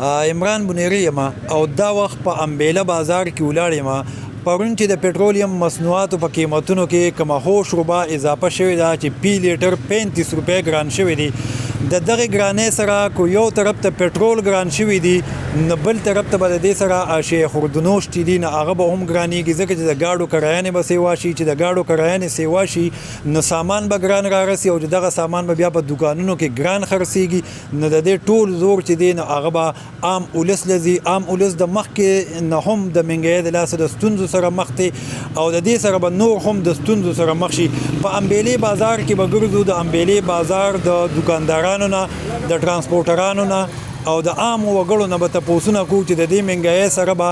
عمران بنيري یم او دا وخت په امبیله بازار کې ولاړ یم. پرون چې د پټرولیم مصنوعاتو په قیمتونو کې کومه هوش روبه اضافه شوې ده چې پی لیټر 35 روپۍ ګران شوی دی. د دغه ګرانۍ سره کو یو طرف ته پټرول ګران شوی دی نه بل طرف ته به د دې سره اشیاء خوردنوش چې دي نه هغه به هم ګرانېږي ځکه چې د ګاډو کرایانې به سیوا شي چې د ګاډو کرایانې سیوا شي نو سامان به ګران رارسي او دغه سامان به بیا په دوکانونو کې ګران خرڅېږي. نو د دې ټول زور چې دی نو هغه به عام اولس لذي عام اولس د مخکې نه هم د منګۍ د لاسه د ستونزو سره مخ دي او د دې سره به نور هم د ستونزو سره مخ شي. په امبیلې بازار کې به ګرځو د امبیلې بازار د دکاندارانو نه د ترانسپورټرانو نه او د عام وګړو نه به تپوسونه کوو چې د دې منګۍ سره به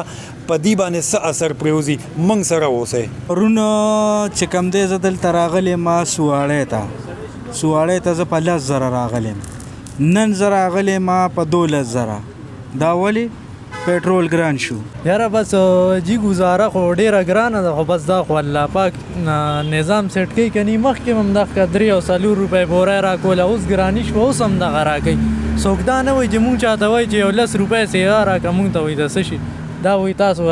په دې باندې څه اثر پرېوځي. موږ سره اوسئ. پرون چې کوم دی زه دلته راغلی ما سواړۍ ته زه په 10,000 راغلی نن زه راغلی ما په 12,000. دا ولې پټرول ګران شو؟ یاره بس جی گزاره خو ډیره ګرانه ده خو بس دا خو الله پاک نظام سیټ کوي کني مخکې هم دغه 3 او 4 روپۍ بوره راکوله اوس ګراني شو اوس هم دغه راکوي. څوک دا نه وایي چې مونږ چاته وایي چې یو 10 روپۍ سیګار راکړه مونږ ته وایي د څه شي دا وایي تاسو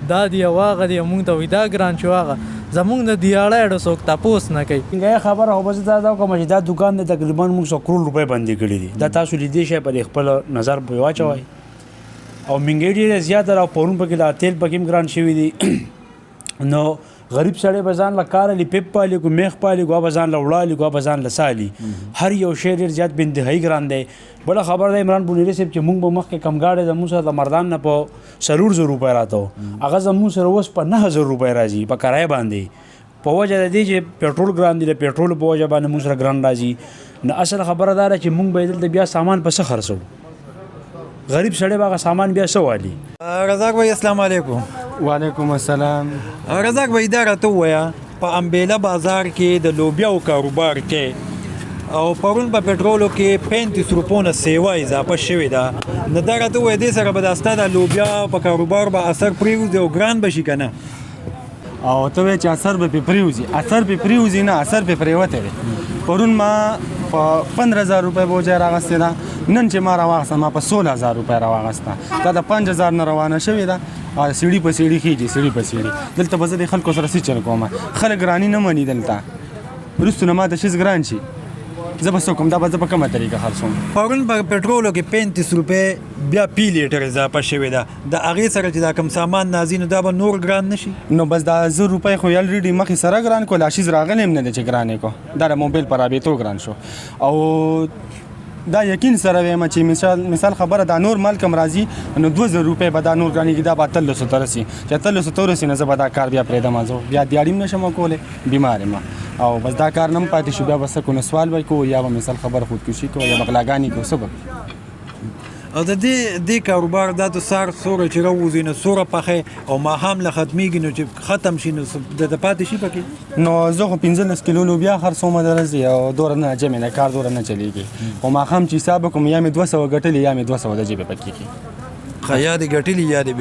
دا دی او هغه دی مونږ ته وایي دا ګران شو هغه زمونږ د دیاړه اډو څوک تاسو نه کوي. څنګه خبره هو بس دا کوم چې دا دکان د تقریبا موږ 100 کروڑ روپۍ باندې کړی دي. دا تاسو لیدې شي په خپل نظر په واچوي او منګې ډېره زیاته را پرون پکې دا تیل پکې ګران شوی دی. نو غریب سړی به ځان له کاره لي پیپ پالي کو میخ پالي کو به ځان له وړالي کو به ځان له سالي هر یو شی ډېر زیات بندهی ګران دی. بله خبر ده عمران بنيري صاحب چې موږ به مخکې کم ګاډی زموږ سره د مردان نه په 400 روپۍ راته هغه زموږ سره اوس په 9,000 روپۍ راځي په کرایه باندې په وجه د دې چې پټرول ګران دی د پټرول په وجه باندې موږ سره ګران راځي. نو اصل خبره دا ده چې موږ به دلته بیا سامان په څه خرڅو غریب سړی به سامان بیا څه والي. رزاق بھائی السلام علیکم. وعلیکم السلام. رزاق بھائی دا راته ووایه په امبیله بازار کې د لوبیاو کاروبار کې او پرون په پټرولو کې 35 روپو نه سیوا اضافه شوې ده. نو دا راته ووایه دې سره به د ستا د لوبیا په کاروبار به اثر پرېوځي او ګران به شي که نه؟ او ته وایې چې اثر به پرې پرېوځي اثر پرې پرېوځي نه اثر پرې پرېوتی دی. پرون ما په 15,000 روپۍ بوجۍ راغستې ده نن چې ما راواغسته ما په 16,000 روپۍ راواغسته دا د 5,000 نه روانه شوې ده. سیړي په سیړي خېږي سیړي په سیړي دلته به زه د خلکو سره څه چل کوم خلک ګراني نه مني دلته وروستو نه ما ته شیز ګران شي زه به څه کوم دا به زه په کومه طریقه خرڅوم. پرون په پټرولو کې 35 روپۍ بیا پی لیټر اضافه شوې ده د هغې سره چې دا کوم سامان نازي نو دا به نور ګران نه شي؟ نو بس دا 1,000 روپۍ خو الریډي مخکې سره ګران کو لا شیز راغلی هم نه دی چې ګرانې کو دا د موبایل په رابطو ګران شو. او دا یقین سره وایم چې مثال خبره دا نور مال کم راځي نو 2,000 روپۍ به دا نور ګرانېږي دا به 300 ته رسي چې 300 ته ورسي نه زه به دا کار بیا پرېږدم زه بیا دیاړي هم نشم کولی بیمار یم او بس دا کار نه م پاتې شو بیا به څه کو نو سوال به کوو یا به مثال خبره خودکشي کوو یا به غلاګانې کوو څه به او د دې کاروبار دا د سهار سوره چې راوځي نو سوره پخې او ماښام له ختمیږي نو چې ختم شي نو د پاتې شي پکې. نو زه خو 15 کیلو لوبیا خرڅوم د ورځې او دوره نه جمع نه کار دوره نه چلیږي او ماښام چې حساب وکړم یا مې 200 ګټلې یا مې 200 د جیبې پکې کېږي یا دې ګټلې یا دې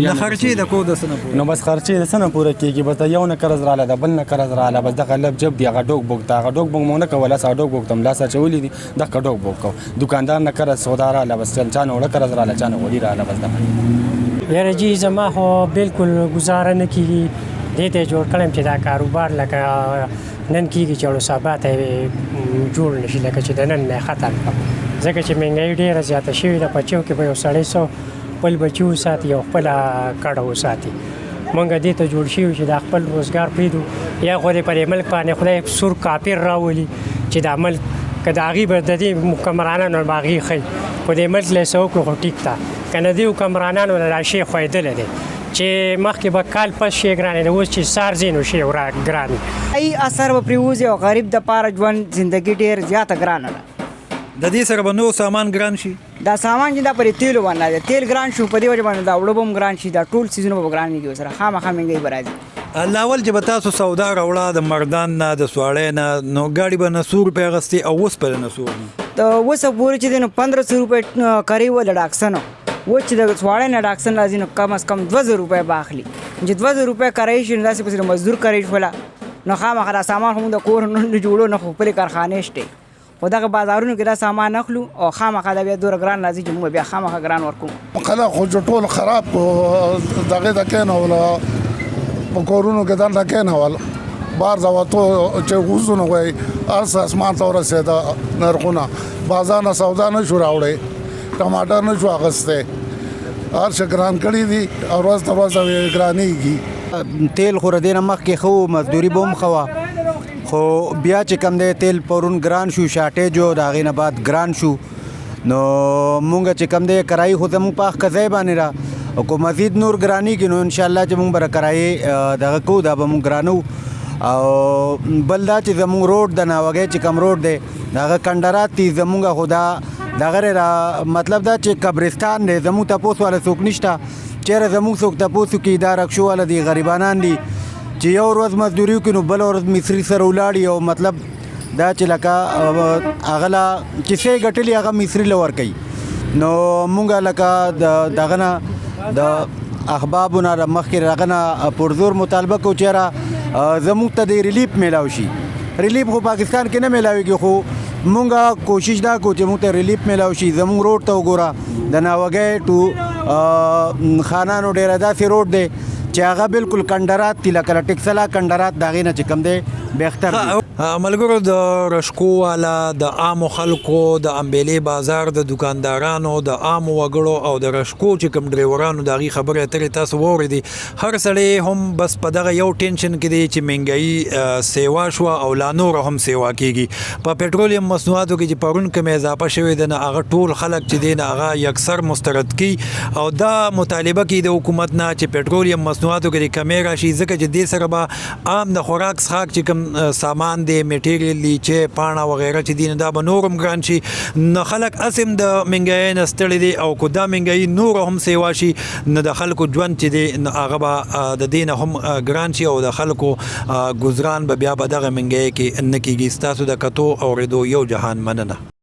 نه خرچې د کو د څه نه پوره نو بس خرچې د څه نه پوره کېږي بس یو نه قرض راله د بل نه قرض راله بس دغه لب جب دی هغه ډوک بوک دا هغه ډوک بوک مونږ نه کوله سا ډوک بوک تم لاسه چولې دي دغه ډوک بوک کو دکاندار نه قرض سودا راله بس چا نه وړه قرض راله چا نه وړي راله بس دغه یاره جی زما خو بالکل گزاره نه کېږي دې ته جوړ کړم چې دا کاروبار لکه نن کېږي چې اړو سبا ته جوړ نه شي لکه چې د نن نه ختم کړم ځکه چې مهنګایي ډېره زیاته شوې ده په چیو کې به یو سړی خپل بچي وساتي او خپله کډه وساتي. مونږ دې ته جوړ شوي چې دا خپل روزګار پرېږدو یا خو دې په دې ملک باندې خدای سور کافر راولي چې دا ملک که د هغې به د دې حکمرانانو به هغې ښیي په دې ملک له یې څه وکړو خو ټیک ده که نه دې حکمرانانو له دا شی ښویېدلی دی چې مخکې به کال پس شی ګرانې دی اوس چې سار ځي نو شی ګران ای اثر به پرېوځي او غریب دپاره ژوند زندګي ډېر زیاته ګرانه ده. د دې سره به نور سامان ګران شي دا سامان چې دا پرې تیلو باندې دی تیل ګران شو په دې وجه باندې دا اوړه به هم ګران شي دا ټول څیزونه به ګرانېږي ورسره خامخا مهنګۍ به راځي. لاول چې به تاسو سودا راوړه د مردان نه د سواړۍ نه نو ګاډي به 900 روپۍ اخېستې او اوس په 900 د اوسه پورې چې دی نو 1500 روپۍ کرۍ وه د ډاکسن اوس چې د سواړۍ نه ډاکسن راځي نو کم از کم 2,000 روپۍ به اخلي چې 2,000 روپۍ کرۍ شي نو داسې پسې مزدور کرۍ شوله نو خامخا دا سامان خو موږ د کور نه جوړو نه خو خپلې کارخانې شته خو دغه بازارونو کې دا سامان اخلو او خامخا دا بیا دومره ګران راځي چې موږ بیا خامخا ګران ورکوو. خلک خو چې ټول خراب دغې ته کېنوله په کورونو کې دلته کېنول بار ځوتو چې غوځونه وایي هر څه اسمان ته ورسېده نرخونه بازار نه سودا نه شو راوړی ټماټر نه شو اخیستی هر څه ګران کړي دي او ورځ ته ورځ ګرانېږي. تیل خو ردې نه مخکې ښه و مزدوري به هم ښه وه خو بیا چې کم دی تیل پرون ګران شو شاټېج و د هغې نه بعد ګران شو نو مونږ چې کم دی کرایي خو زموږ په هغه ځای باندې را او که مزید نور ګرانېږي نو انشاءالله چې مونږ به کرایې دغه کوو دا به مونږ ګرانو. او بل دا چې زموږ روډ د ناوګۍ چې کم روډ دی د هغه کنډرات دي زموږ خو دا دغه را مطلب دا چې قبرستان دی زموږ تپوس والا څوک نشته چېرې زموږ څوک تپوس وکړي دا رکشو والا دي غریبانان دي چې یو ورځ مزدوري وکړي نو بله ورځ مصري سره ولاړي او مطلب دا چې لکه هغه له کیسې ګټلي هغه مصري له ورکوي. نو مونږ لکه دغه نه د احبابو نه مخکې هغه نه پرزور مطالبه کوو چېرې زموږ ته د ریلیف میلاو شي. ریلیف خو پاکستان کې نه میلاویږي خو مونږ کوشش دا کوو چې مونږ ته ریلیف میلاو شي. زموږ روډ ته وګوره د ناوګۍ ټو خانانو ډېره داسې روډ دی چې هغه بالکل کنډرات دي لکه ټکسلا کنډرات د هغې نه چې کوم دی بهتر دي. ملګرو د رشکو والا د عامو خلکو د امبیلې بازار د دکاندارانو د عامو وګړو او د رشکو چې کوم ډریورانو د هغې خبرې اترې تاسو واورېدې. هر سړی هم بس په دغه یو ټینشن کې دی چې مهنګایي سیوا شوه او لا نور هم سیوا کېږي. په پټرولیم مصنوعاتو کې چې پرون کوم اضافه شوې ده نه هغه ټول خلک چې دی نه هغه یکسر مسترد کی او دا مطالبه کوي د حکومت نه چې پټرولیم مصنوعاتو کې کمې راشي ځکه چې دې سره به عام د خوراک څښاک چې کوم سامان دی میټیریل دی چې پاڼه وغیره چې دي نو دا به نور هم ګران شي. نو خلک اسم د مهنګایۍ نه ستړي دي او که دا مهنګایي نور هم سیوا شي نو د خلکو ژوند چې دی نو هغه به د دې نه هم ګران شي او د خلکو ګزران به بیا په دغه مهنګایۍ کې نه کېږي. ستاسو د کتو اورېدو یو جهان مننه.